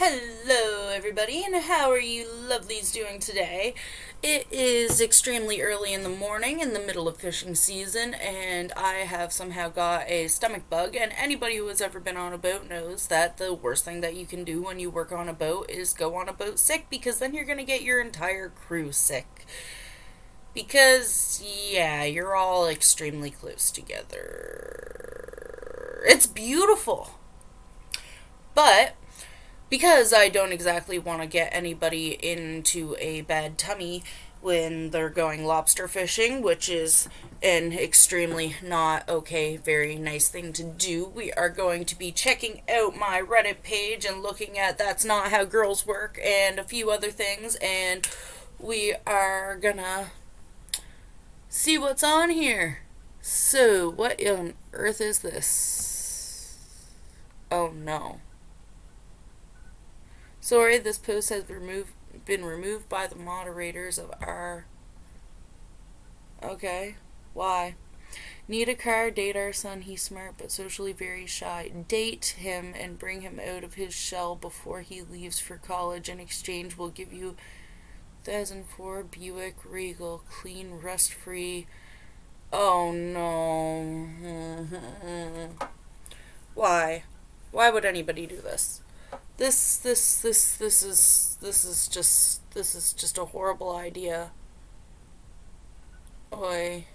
Hello, everybody, and how are you lovelies doing today? It is extremely early in the morning, in the middle of fishing season, and I have somehow got a stomach bug. And anybody who has ever been on a boat knows that the worst thing that you can do when you work on a boat is go on a boat sick, because then you're going to get your entire crew sick. Because, yeah, you're all extremely close together. It's beautiful. But because I don't exactly want to get anybody into a bad tummy when they're going lobster fishing, which is an extremely not okay, very nice thing to do, we are going to be checking out my Reddit page and looking at That's Not How Girls Work and a few other things, and we are gonna see what's on here. So, what on earth is this? Oh no. Sorry, this post has been removed by the moderators of our... Okay, why? Need a car, date our son, he's smart but socially very shy. Date him and bring him out of his shell before he leaves for college. In exchange, we'll give you 2004 Buick Regal, clean, rust-free. Oh no. Why? Why would anybody do this? This is just a horrible idea. Oi.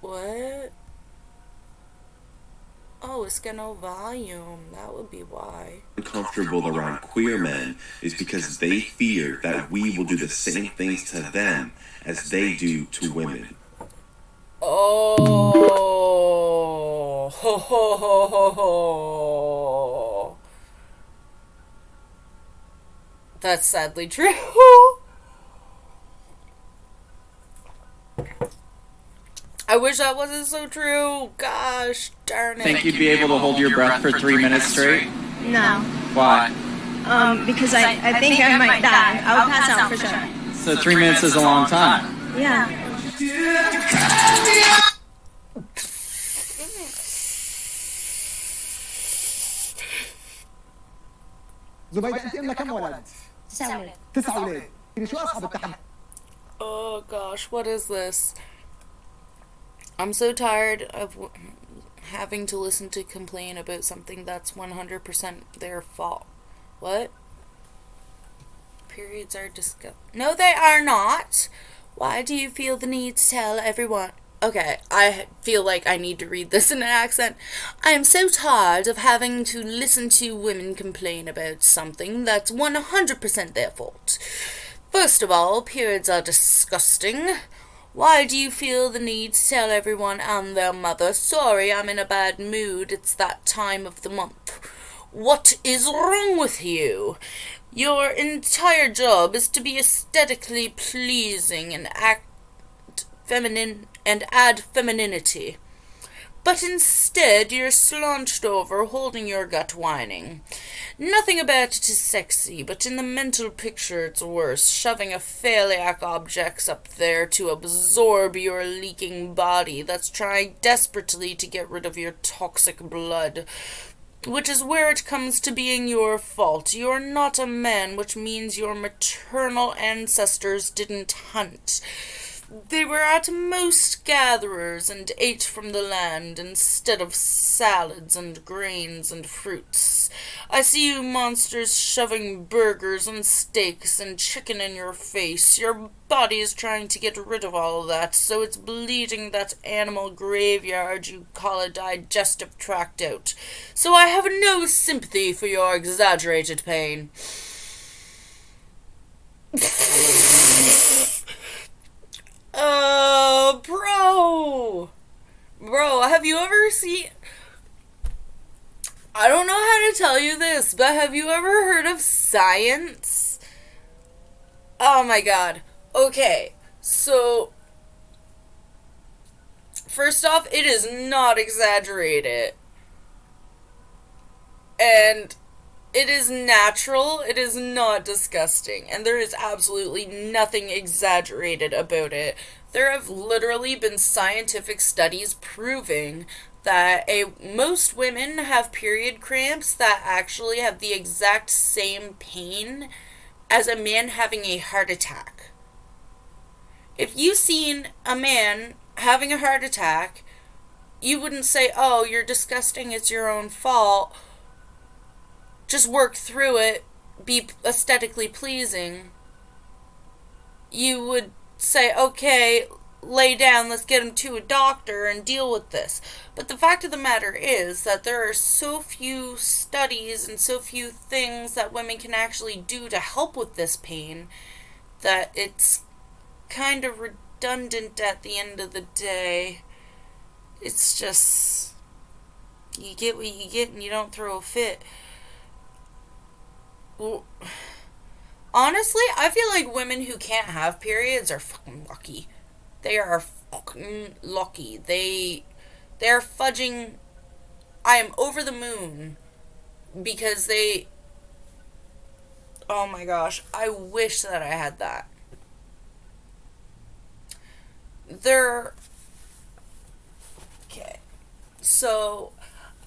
What? Oh, it's got no volume. That would be why. Uncomfortable around queer men is because they fear that we will do the same things to them as they do to women. Oh, ho ho ho ho ho. That's sadly true. I wish that wasn't so true. Gosh darn it. Think you'd be able to hold your breath for 3 minutes straight? No. Why? Because I think I might die. I'll pass out for sure. So 3 minutes is a long time. Yeah. زبيدة انت امنا كم ولد؟ 9 ولاد. 9 اولاد. شو اصعب التحدي؟ Oh gosh, what is this? I'm so tired of having to listen to complain about something that's 100% their fault. What? Periods are disgusting. No, they are not. Why do you feel the need to tell everyone? Okay, I feel like I need to read this in an accent. I am so tired of having to listen to women complain about something that's 100% their fault. First of all, periods are disgusting. Why do you feel the need to tell everyone and their mother, sorry, I'm in a bad mood, it's that time of the month? What is wrong with you? Your entire job is to be aesthetically pleasing and act feminine and add femininity. But instead you're slouched over, holding your gut, whining. Nothing about it is sexy, but in the mental picture it's worse, shoving a phallic objects up there to absorb your leaking body that's trying desperately to get rid of your toxic blood. Which is where it comes to being your fault. You're not a man, which means your maternal ancestors didn't hunt. They were at most gatherers and ate from the land instead of salads and grains and fruits. I see you monsters shoving burgers and steaks and chicken in your face. Your body is trying to get rid of all that, so it's bleeding that animal graveyard you call a digestive tract out. So I have no sympathy for your exaggerated pain. Bro, have you ever seen... I don't know how to tell you this, but have you ever heard of science? Oh my god. Okay, so... First off, it is not exaggerated. And It is natural, it is not disgusting, and there is absolutely nothing exaggerated about it. There have literally been scientific studies proving that most women have period cramps that actually have the exact same pain as a man having a heart attack. If you seen a man having a heart attack, you wouldn't say, "Oh, you're disgusting, it's your own fault. Just work through it, be aesthetically pleasing." You would say, "Okay, lay down, let's get him to a doctor and deal with this." But the fact of the matter is that there are so few studies and so few things that women can actually do to help with this pain that it's kind of redundant at the end of the day. It's just, you get what you get and you don't throw a fit. Well, honestly, I feel like women who can't have periods are fucking lucky. They are fucking lucky. They're fudging. I am over the moon because they. Oh my gosh, I wish that I had that. They're. Okay. So,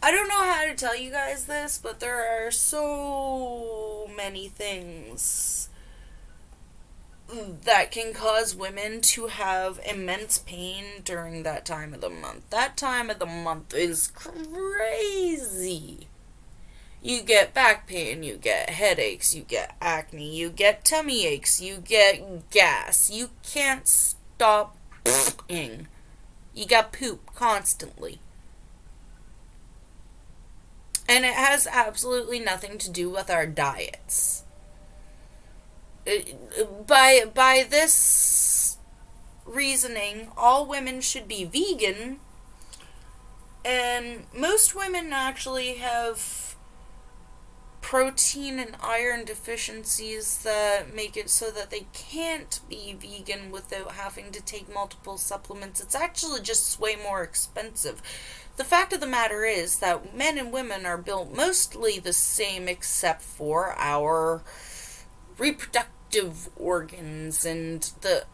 I don't know how to tell you guys this, but there are so many things that can cause women to have immense pain during that time of the month. That time of the month is crazy. You get back pain, you get headaches, you get acne, you get tummy aches, you get gas. You can't stop pooping. You got poop constantly. And it has absolutely nothing to do with our diets. By this reasoning, all women should be vegan, and most women actually have protein and iron deficiencies that make it so that they can't be vegan without having to take multiple supplements. It's actually just way more expensive. The fact of the matter is that men and women are built mostly the same except for our reproductive organs, and the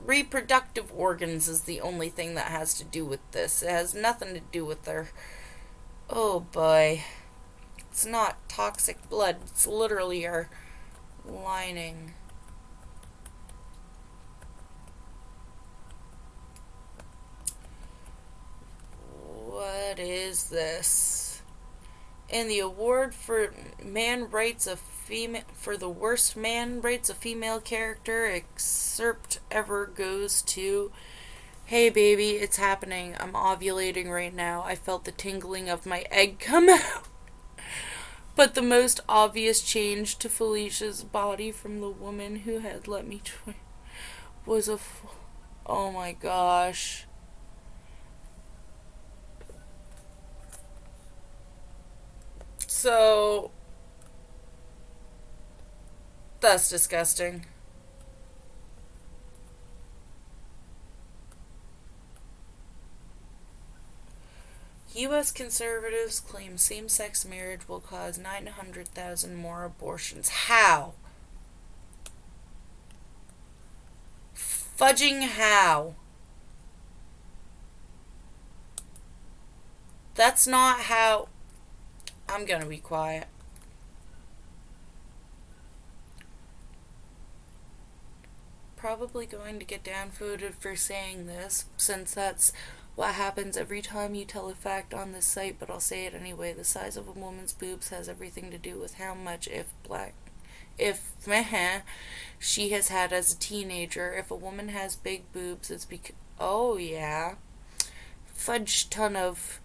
reproductive organs is the only thing that has to do with this. It has nothing to do with their... Oh boy. It's not toxic blood. It's literally our lining. What is this? And the award for the worst man writes a female character excerpt ever goes to... Hey baby, it's happening. I'm ovulating right now. I felt the tingling of my egg come out. But the most obvious change to Felicia's body from the woman who had let me try was oh my gosh. So, that's disgusting. U.S. conservatives claim same-sex marriage will cause 900,000 more abortions. How? Fudging how? That's not how... I'm gonna be quiet. Probably going to get downvoted for saying this, since that's what happens every time you tell a fact on this site, but I'll say it anyway. The size of a woman's boobs has everything to do with how much, she has had as a teenager. If a woman has big boobs, it's because... Oh, yeah. Fudge ton of...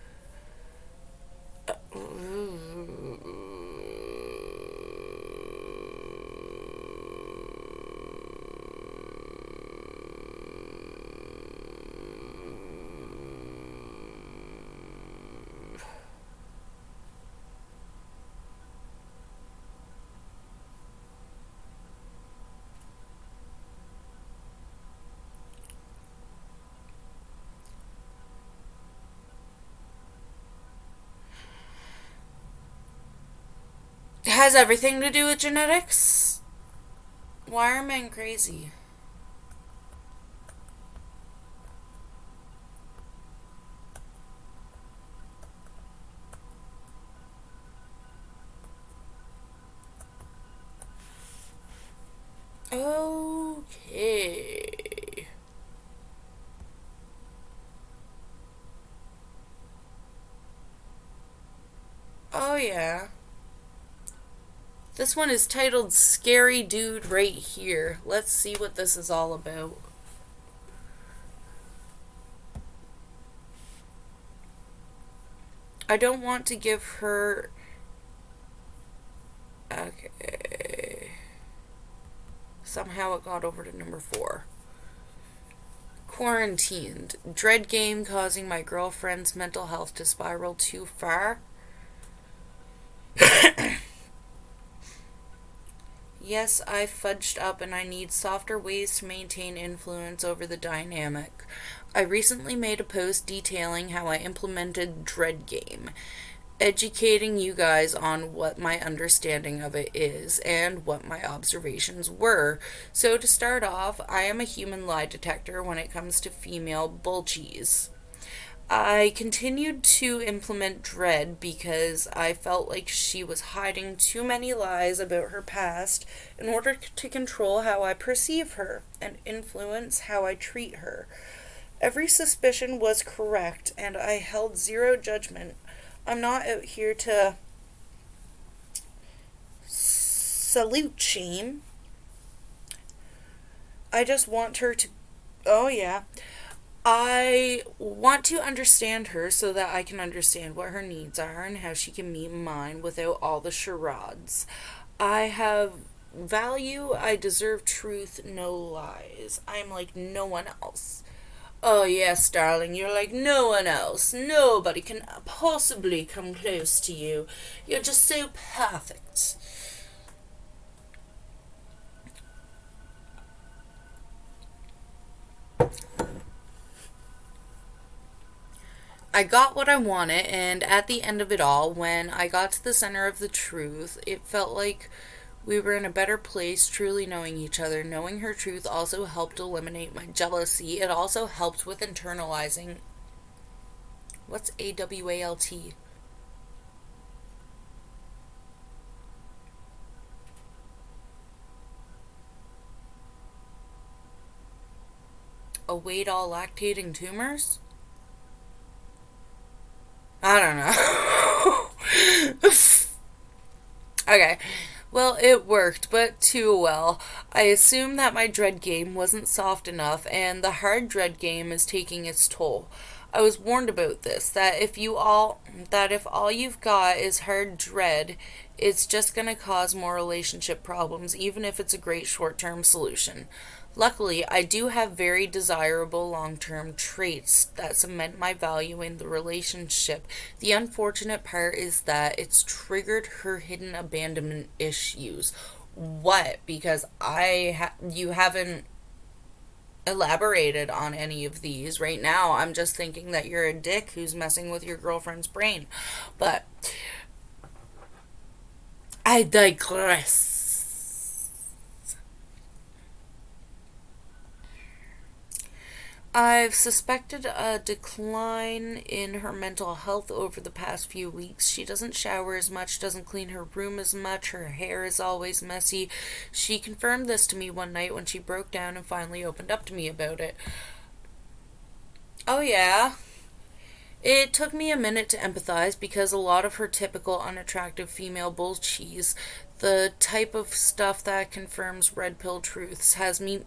has everything to do with genetics. Why are men crazy? Okay. Oh yeah. This one is titled Scary Dude Right Here. Let's see what this is all about. I don't want to give her... Okay. Somehow it got over to number 4. Quarantined. Dread game causing my girlfriend's mental health to spiral too far. Yes, I fudged up and I need softer ways to maintain influence over the dynamic. I recently made a post detailing how I implemented Dread Game, educating you guys on what my understanding of it is and what my observations were. So to start off, I am a human lie detector when it comes to female bullcheese. I continued to implement Dread because I felt like she was hiding too many lies about her past in order to control how I perceive her and influence how I treat her. Every suspicion was correct, and I held zero judgment. I'm not out here to salute shame. I just want her to... Oh, yeah. I want to understand her so that I can understand what her needs are and how she can meet mine without all the charades. I have value, I deserve truth, no lies. I'm like no one else. Oh yes, darling, you're like no one else. Nobody can possibly come close to you. You're just so perfect. I got what I wanted, and at the end of it all, when I got to the center of the truth, it felt like we were in a better place truly knowing each other. Knowing her truth also helped eliminate my jealousy. It also helped with internalizing. What's AWALT? Await all lactating tumors? I don't know. Okay. Well, it worked, but too well. I assume that my Dread game wasn't soft enough, and the hard Dread game is taking its toll. I was warned about this, that if all you've got is hard Dread, it's just gonna cause more relationship problems, even if it's a great short-term solution. Luckily, I do have very desirable long-term traits that cement my value in the relationship. The unfortunate part is that it's triggered her hidden abandonment issues. What? Because you haven't elaborated on any of these. Right now, I'm just thinking that you're a dick who's messing with your girlfriend's brain. But I digress. I've suspected a decline in her mental health over the past few weeks. She doesn't shower as much, doesn't clean her room as much, her hair is always messy. She confirmed this to me one night when she broke down and finally opened up to me about it. Oh yeah. It took me a minute to empathize because a lot of her typical unattractive female bull cheese, the type of stuff that confirms red pill truths, has me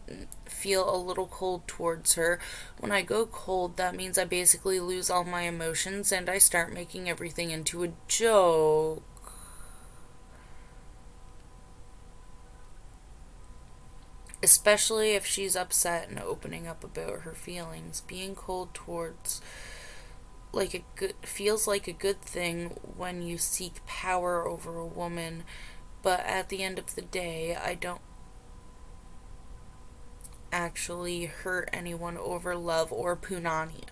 feel a little cold towards her. When I go cold, that means I basically lose all my emotions and I start making everything into a joke. Especially if she's upset and opening up about her feelings. Being cold towards feels like a good thing when you seek power over a woman, but at the end of the day, I don't actually hurt anyone over love or punani.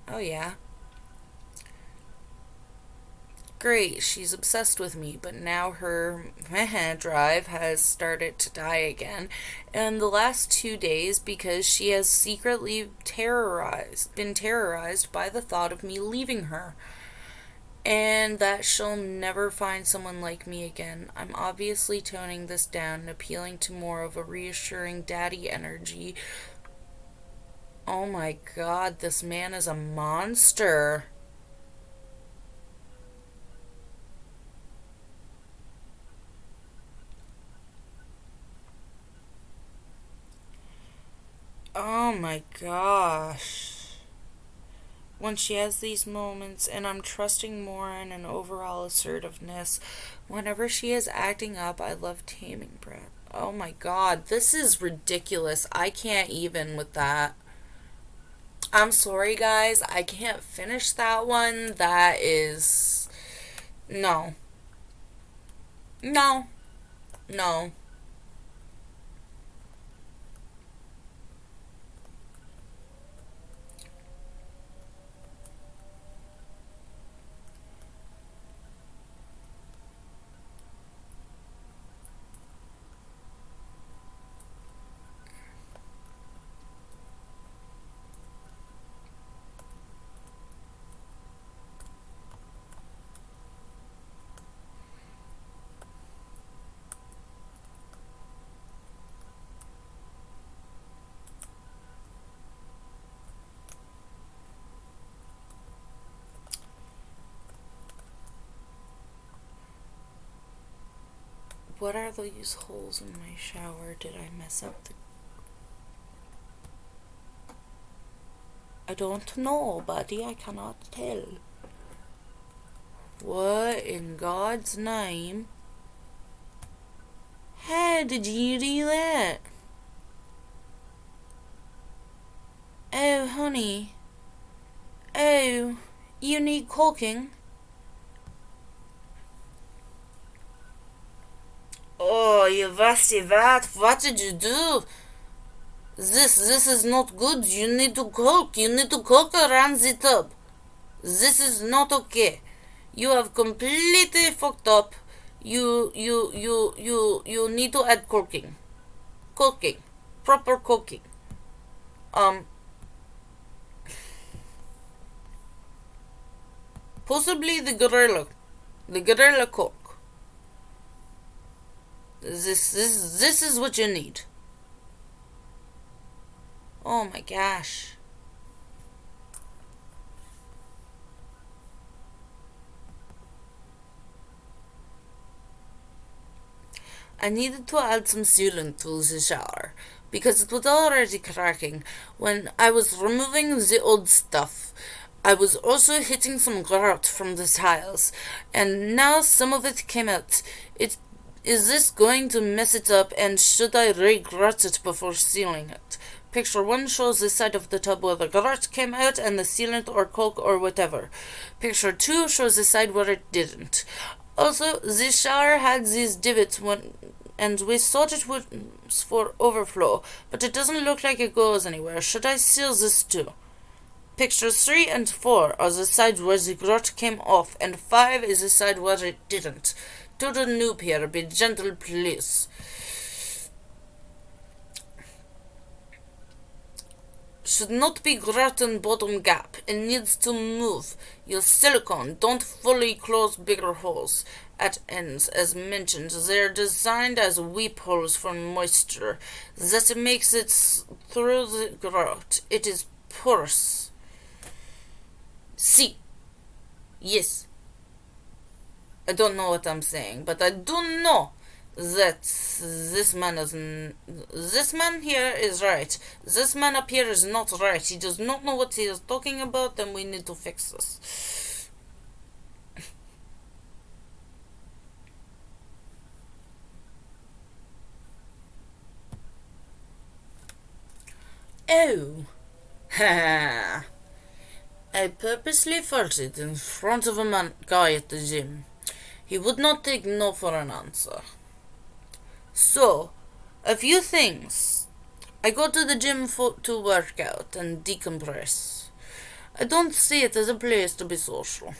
Oh yeah. Great, she's obsessed with me, but now her drive has started to die again. And the last 2 days because she has secretly been terrorized by the thought of me leaving her. And that she'll never find someone like me again. I'm obviously toning this down and appealing to more of a reassuring daddy energy. Oh my god, this man is a monster. Oh my gosh. When she has these moments, and I'm trusting more in an overall assertiveness, whenever she is acting up, I love taming Brett. Oh my god, this is ridiculous. I can't even with that. I'm sorry, guys. I can't finish that one. That is. No. No. No. What are these holes in my shower? Did I mess up the... I don't know, buddy. I cannot tell. What in God's name? How did you do that? Oh, honey. Oh, you need caulking? Oh, you vasty vat, what did you do? This is not good. You need to cook. You need to cook around the tub. This is not okay. You have completely fucked up. You need to add cooking. Cooking. Proper cooking. Possibly the gorilla. The gorilla cook. This is what you need. Oh my gosh. I needed to add some sealant to the shower because it was already cracking. When I was removing the old stuff, I was also hitting some grout from the tiles, and now some of it came out. Is this going to mess it up, and should I re-grout it before sealing it? Picture 1 shows the side of the tub where the grout came out and the sealant or caulk or whatever. Picture 2 shows the side where it didn't. Also, the shower had these divots and we thought it was for overflow, but it doesn't look like it goes anywhere. Should I seal this too? Pictures 3 and 4 are the sides where the grout came off, and 5 is the side where it didn't. Total noob here, be gentle please. Should not be grout and bottom gap. It needs to move. Your silicone don't fully close bigger holes at ends. As mentioned, they're designed as weep holes for moisture. That makes it through the grout. It is porous. See. Yes. I don't know what I'm saying, but I do know that this man here is right. This man up here is not right. He does not know what he is talking about, and we need to fix this. Oh. Ha. I purposely farted in front of a guy at the gym. He would not take no for an answer. So, a few things. I go to the gym to work out and decompress. I don't see it as a place to be social.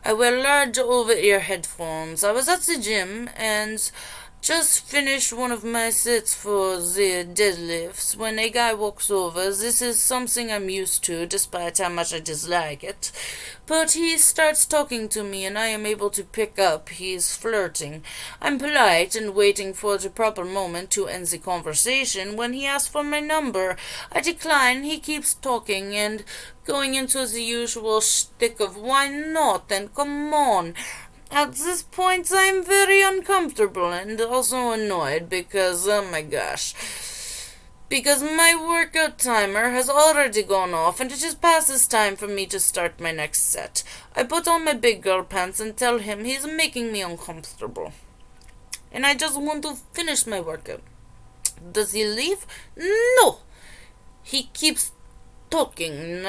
I wear large over-ear headphones. I was at the gym and just finished one of my sets for the deadlifts when a guy walks over. This is something I'm used to, despite how much I dislike it. But he starts talking to me, and I am able to pick up he's flirting. I'm polite and waiting for the proper moment to end the conversation when he asks for my number. I decline. He keeps talking and going into the usual shtick of why not and come on. At this point, I'm very uncomfortable and also annoyed because, oh my gosh, because my workout timer has already gone off and it is past this time for me to start my next set. I put on my big girl pants and tell him he's making me uncomfortable. And I just want to finish my workout. Does he leave? No! He keeps talking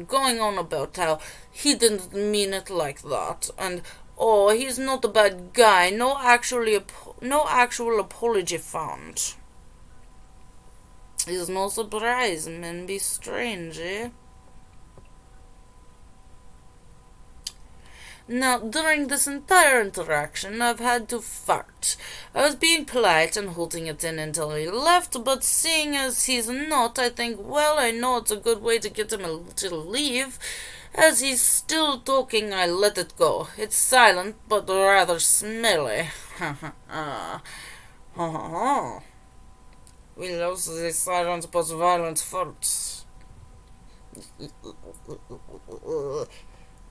going on about how he didn't mean it like that, and oh, he's not a bad guy. No actual apology found. It's no surprise, men be strange, eh? Now, during this entire interaction, I've had to fart. I was being polite and holding it in until he left, but seeing as he's not, I think, well, I know it's a good way to get him to leave. As he's still talking, I let it go. It's silent, but rather smelly. We love the silent but violent farts.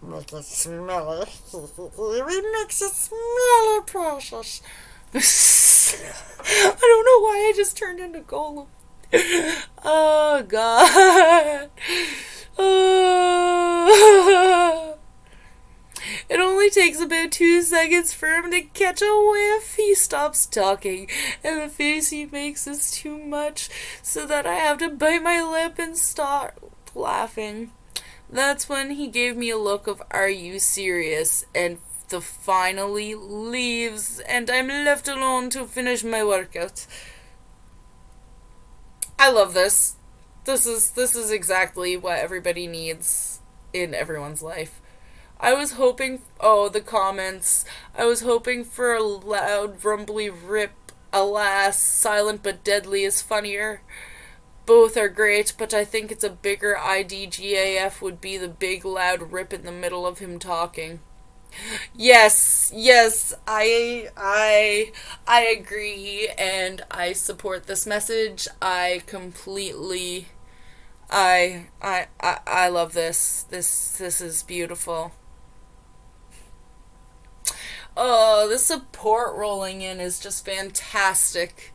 Make it smelly. We makes it smelly, precious. I don't know why I just turned into Golem. Oh, God. Oh. It only takes about 2 seconds for him to catch a whiff. He stops talking, and the face he makes is too much, so that I have to bite my lip and start laughing. That's when he gave me a look of, "Are you serious?" and finally leaves, and I'm left alone to finish my workout. I love this. This is exactly what everybody needs in everyone's life. I was hoping, the comments. I was hoping for a loud, rumbly rip. Alas, silent but deadly is funnier. Both are great, but I think it's a bigger IDGAF would be the big loud rip in the middle of him talking. Yes, I agree, and I support this message. I love this. This is beautiful. Oh, the support rolling in is just fantastic.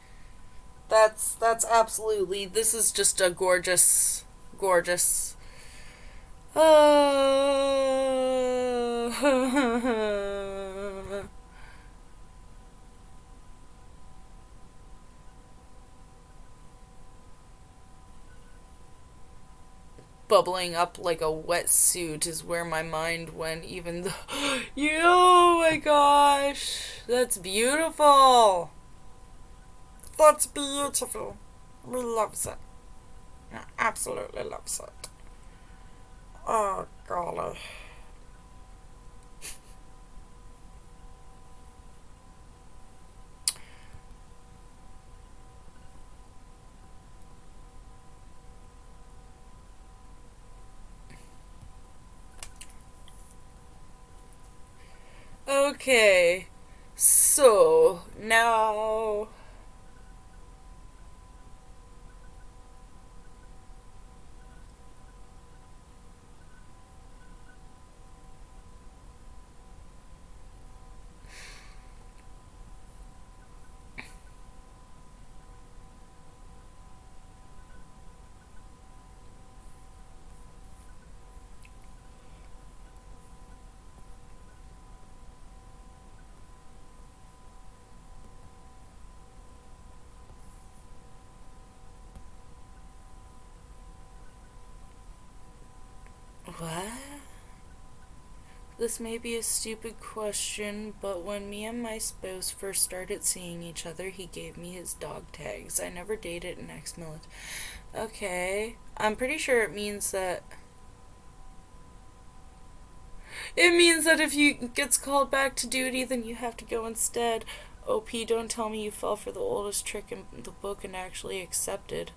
That's absolutely, this is just a gorgeous. Oh. Bubbling up like a wetsuit is where my mind went, even though, oh my gosh, that's beautiful. That's beautiful. We loves it. Absolutely loves it. Oh, golly. Okay, so now what? This may be a stupid question, but when me and my spouse first started seeing each other, he gave me his dog tags. I never dated an ex-military. Okay. I'm pretty sure it means that... It means that if you gets called back to duty, then you have to go instead. OP, don't tell me you fell for the oldest trick in the book and actually accepted.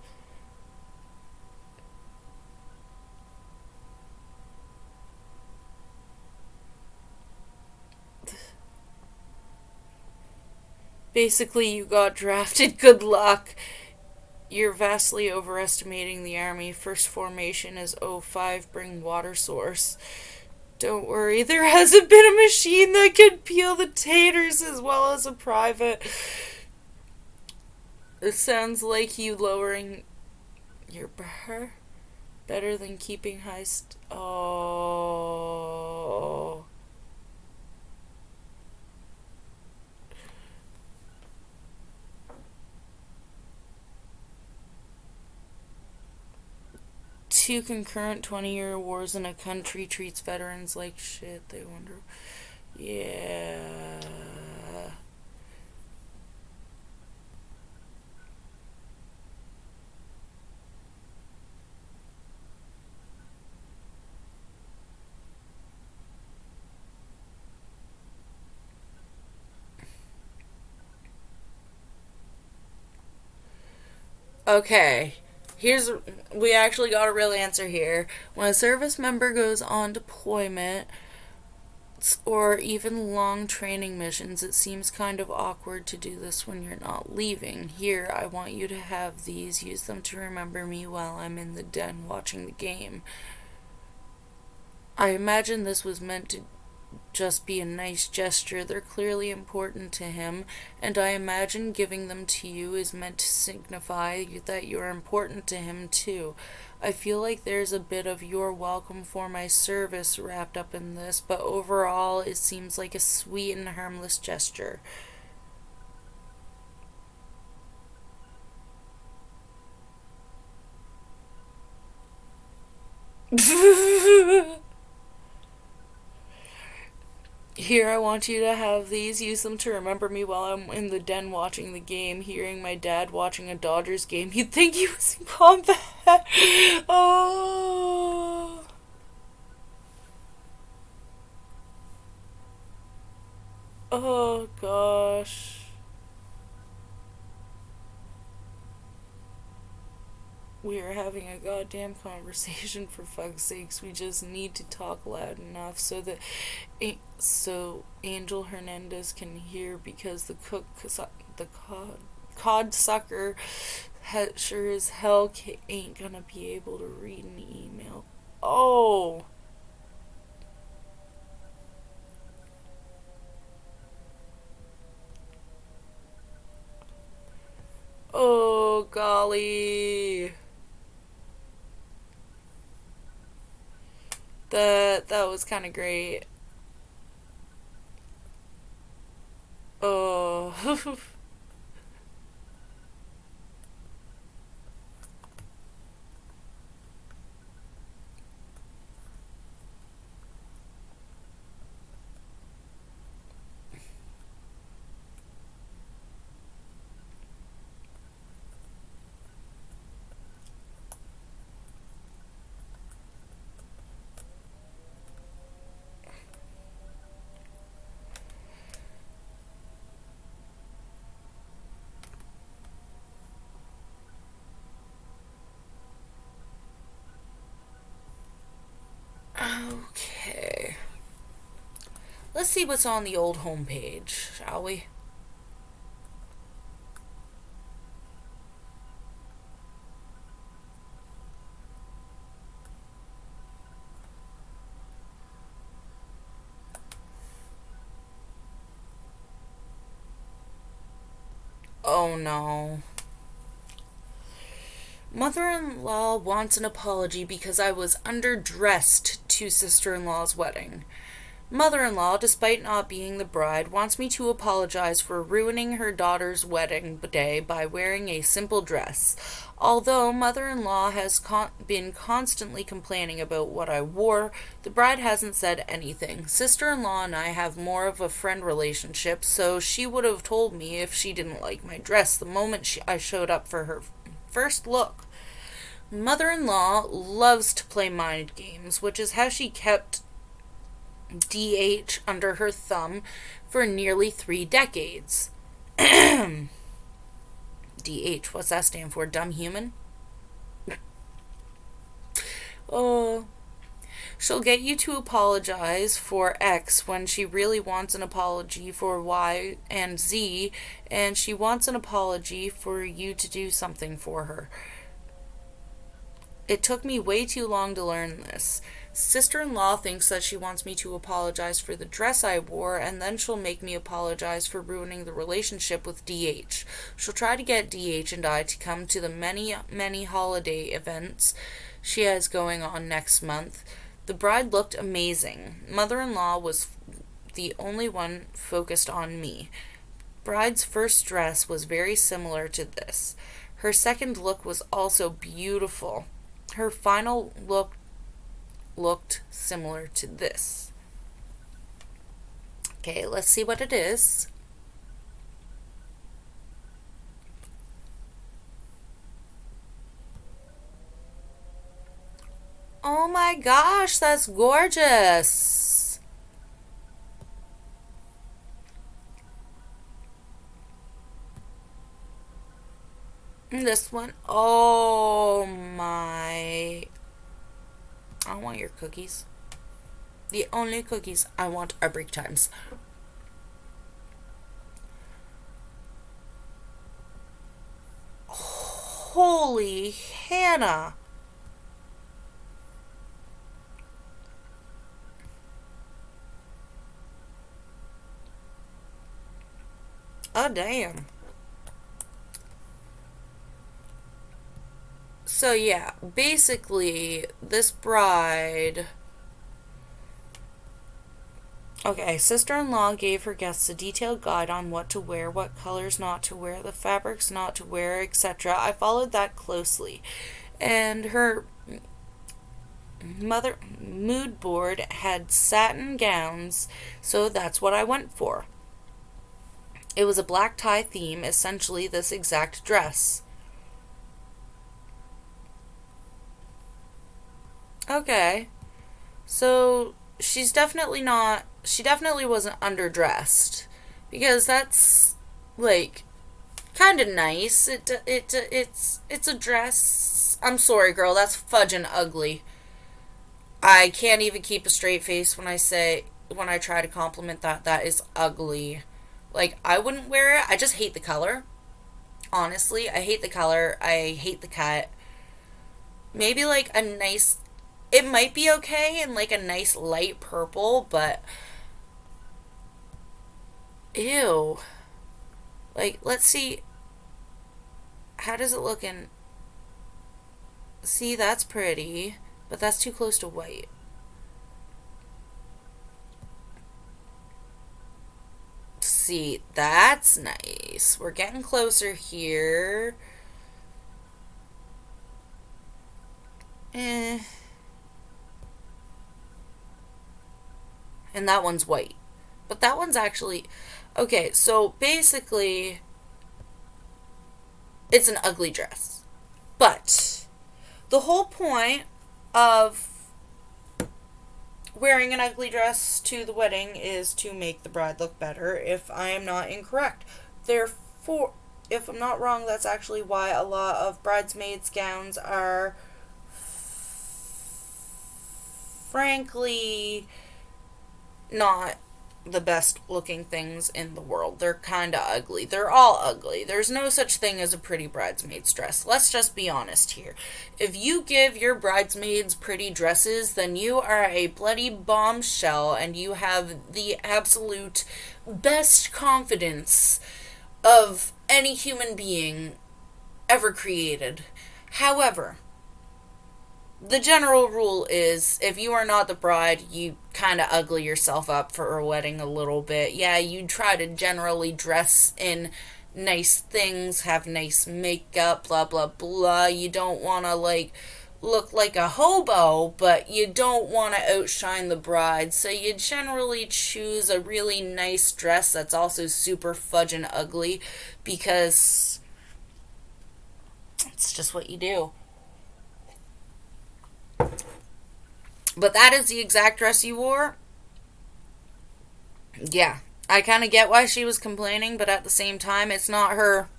Basically, you got drafted. Good luck. You're vastly overestimating the army. First formation is 05, bring water source. Don't worry, there hasn't been a machine that could peel the taters as well as a private. It sounds like you lowering your bar better than keeping high oh. Two concurrent 20-year wars in a country treats veterans like shit. They wonder. Yeah. Okay. We actually got a real answer here. When a service member goes on deployment or even long training missions, it seems kind of awkward to do this when you're not leaving. Here, I want you to have these. Use them to remember me while I'm in the den watching the game. I imagine this was meant to just be a nice gesture. They're clearly important to him, and I imagine giving them to you is meant to signify that you're important to him too. I feel like there's a bit of "you're welcome for my service" wrapped up in this, but overall it seems like a sweet and harmless gesture. Here, I want you to have these. Use them to remember me while I'm in the den watching the game. Hearing my dad watching a Dodgers game, you'd think he was in combat. Oh. Oh, gosh. We are having a goddamn conversation, for fuck's sakes. We just need to talk loud enough so that Angel Hernandez can hear, because the cod sucker sure as hell ain't gonna be able to read an email. Oh. Oh, golly. That was kind of great. Oh. Okay. Let's see what's on the old homepage, shall we? Oh no. Mother-in-law wants an apology because I was underdressed to sister-in-law's wedding. Mother-in-law, despite not being the bride, wants me to apologize for ruining her daughter's wedding day by wearing a simple dress. Although mother-in-law has been constantly complaining about what I wore, the bride hasn't said anything. Sister-in-law and I have more of a friend relationship, so she would have told me if she didn't like my dress the moment I showed up for her first look. Mother-in-law loves to play mind games, which is how she kept DH under her thumb for nearly 3 decades. DH, what's that stand for? Dumb human? Oh. She'll get you to apologize for X when she really wants an apology for Y and Z, and she wants an apology for you to do something for her. It took me way too long to learn this. Sister-in-law thinks that she wants me to apologize for the dress I wore, and then she'll make me apologize for ruining the relationship with DH. She'll try to get DH and I to come to the many, many holiday events she has going on next month. The bride looked amazing. Mother-in-law was the only one focused on me. Bride's first dress was very similar to this. Her second look was also beautiful. Her final look looked similar to this. Okay, let's see what it is. Oh my gosh, that's gorgeous. And this one, oh my. I want your cookies. The only cookies I want are break times. Holy Hannah. Oh, damn. So, yeah, basically, this bride... Okay, sister-in-law gave her guests a detailed guide on what to wear, what colors not to wear, the fabrics not to wear, etc. I followed that closely. And her mood board had satin gowns, so that's what I went for. It was a black tie theme, essentially this exact dress. Okay. So, she definitely wasn't underdressed. Because that's, like, kind of nice. It's a dress. I'm sorry, girl, that's fudging ugly. I can't even keep a straight face when I try to compliment that. That is ugly. Like, I wouldn't wear it. I just hate the color. Honestly, I hate the color. I hate the cut. Maybe, like, a nice... It might be okay in, like, a nice light purple, but... Ew. Like, let's see... How does it look in... See, that's pretty. But that's too close to white. See, that's nice. We're getting closer here. And that one's white. But that one's actually... Okay, so basically... It's an ugly dress. But... The whole point of wearing an ugly dress to the wedding is to make the bride look better, if I am not incorrect. Therefore, if I'm not wrong, that's actually why a lot of bridesmaids' gowns are frankly not the best looking things in the world. They're kind of ugly. They're all ugly. There's no such thing as a pretty bridesmaid's dress. Let's just be honest here. If you give your bridesmaids pretty dresses, then you are a bloody bombshell and you have the absolute best confidence of any human being ever created. However, the general rule is, if you are not the bride, you kind of ugly yourself up for a wedding a little bit. Yeah, you try to generally dress in nice things, have nice makeup, blah, blah, blah. You don't want to, like, look like a hobo, but you don't want to outshine the bride. So you generally choose a really nice dress that's also super fudging ugly, because it's just what you do. But that is the exact dress you wore. Yeah, I kind of get why she was complaining, but at the same time, it's not her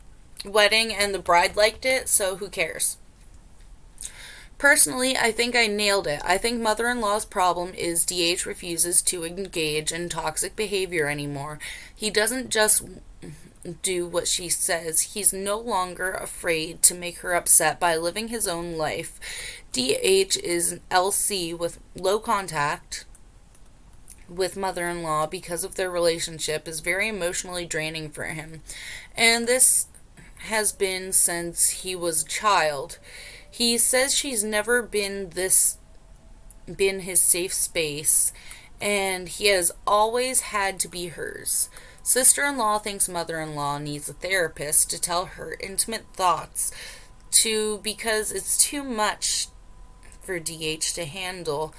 wedding and the bride liked it, so who cares? Personally, I think I nailed it. I think mother in law's problem is DH refuses to engage in toxic behavior anymore. He doesn't just do what she says, he's no longer afraid to make her upset by living his own life. DH is LC with low contact with mother in law because of their relationship is very emotionally draining for him. And this has been since he was a child. He says she's never been his safe space, and he has always had to be hers. Sister-in-law thinks mother-in-law needs a therapist to tell her intimate thoughts because it's too much for DH to handle.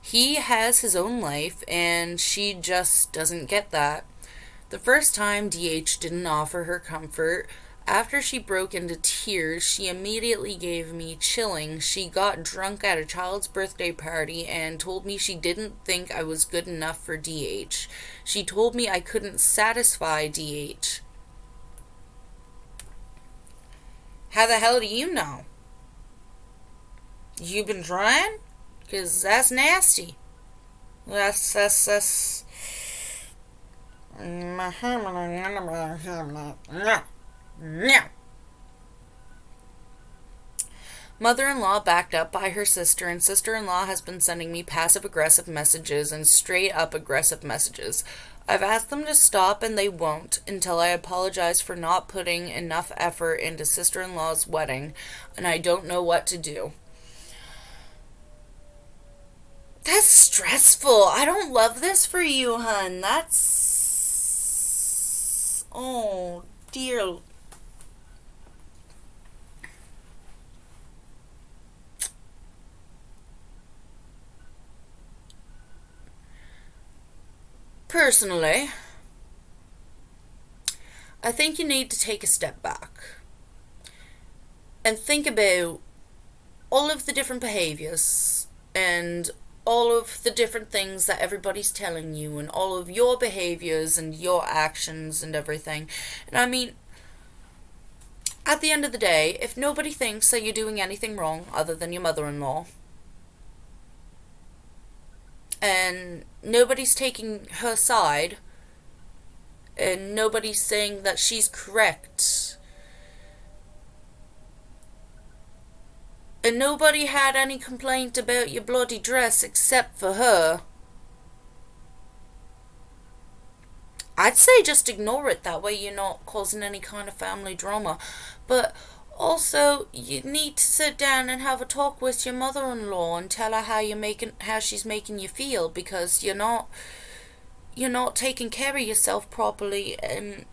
He has his own life, and she just doesn't get that. The first time DH didn't offer her comfort, after she broke into tears, she immediately gave me chilling. She got drunk at a child's birthday party and told me she didn't think I was good enough for DH. She told me I couldn't satisfy DH. How the hell do you know? You been trying? 'Cause that's nasty. That's... No. Mother-in-law backed up by her sister, and sister-in-law has been sending me passive-aggressive messages and straight-up aggressive messages. I've asked them to stop, and they won't, until I apologize for not putting enough effort into sister-in-law's wedding, and I don't know what to do. That's stressful. I don't love this for you, hun. That's... Oh, dear... Personally, I think you need to take a step back and think about all of the different behaviors and all of the different things that everybody's telling you and all of your behaviors and your actions and everything. And I mean, at the end of the day, if nobody thinks that you're doing anything wrong other than your mother-in-law, and nobody's taking her side, and nobody's saying that she's correct, and nobody had any complaint about your bloody dress except for her, I'd say just ignore it. That way you're not causing any kind of family drama. But also, you need to sit down and have a talk with your mother-in-law and tell her how she's making you feel, because you're not taking care of yourself properly. And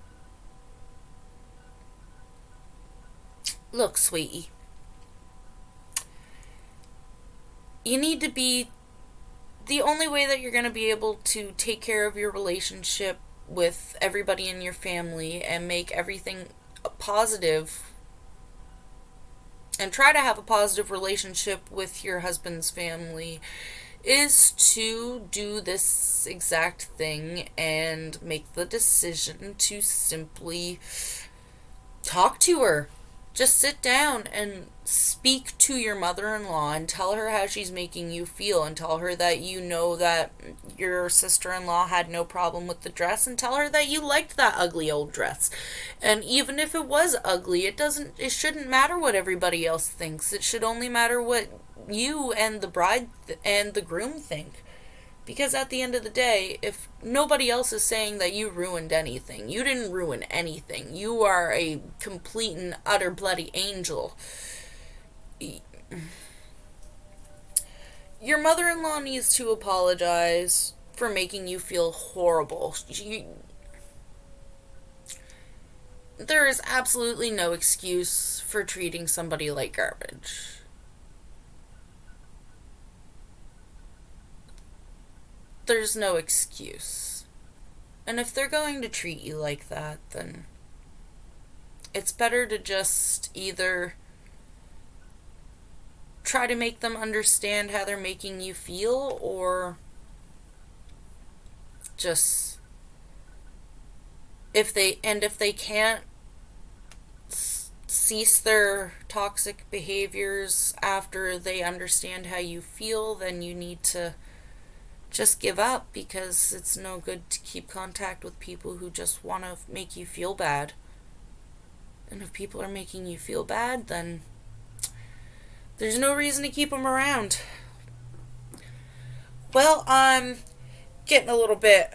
look, sweetie, you need to be the only way that you're going to be able to take care of your relationship with everybody in your family and make everything positive and try to have a positive relationship with your husband's family is to do this exact thing and make the decision to simply talk to her. Just sit down and speak to your mother-in-law and tell her how she's making you feel, and tell her that you know that your sister-in-law had no problem with the dress, and tell her that you liked that ugly old dress. And even if it was ugly, it shouldn't matter what everybody else thinks. It should only matter what you and the bride and the groom think. Because at the end of the day, if nobody else is saying that you ruined anything, you didn't ruin anything. You are a complete and utter bloody angel. Your mother-in-law needs to apologize for making you feel horrible. There is absolutely no excuse for treating somebody like garbage. There's no excuse. And if they're going to treat you like that, then it's better to just either try to make them understand how they're making you feel, or just if they can't cease their toxic behaviors after they understand how you feel, then you need to just give up, because it's no good to keep contact with people who just want to make you feel bad. And if people are making you feel bad, then there's no reason to keep them around. Well, I'm getting a little bit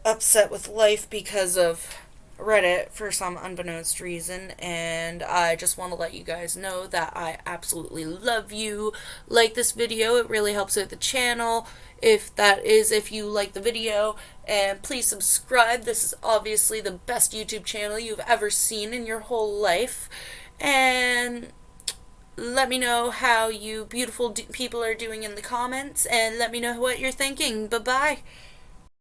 upset with life because of Reddit for some unbeknownst reason, and I just want to let you guys know that I absolutely love you. Like this video, it really helps out the channel. If you like the video, and please subscribe. This is obviously the best YouTube channel you've ever seen in your whole life. And let me know how you beautiful people are doing in the comments, and let me know what you're thinking. Bye-bye.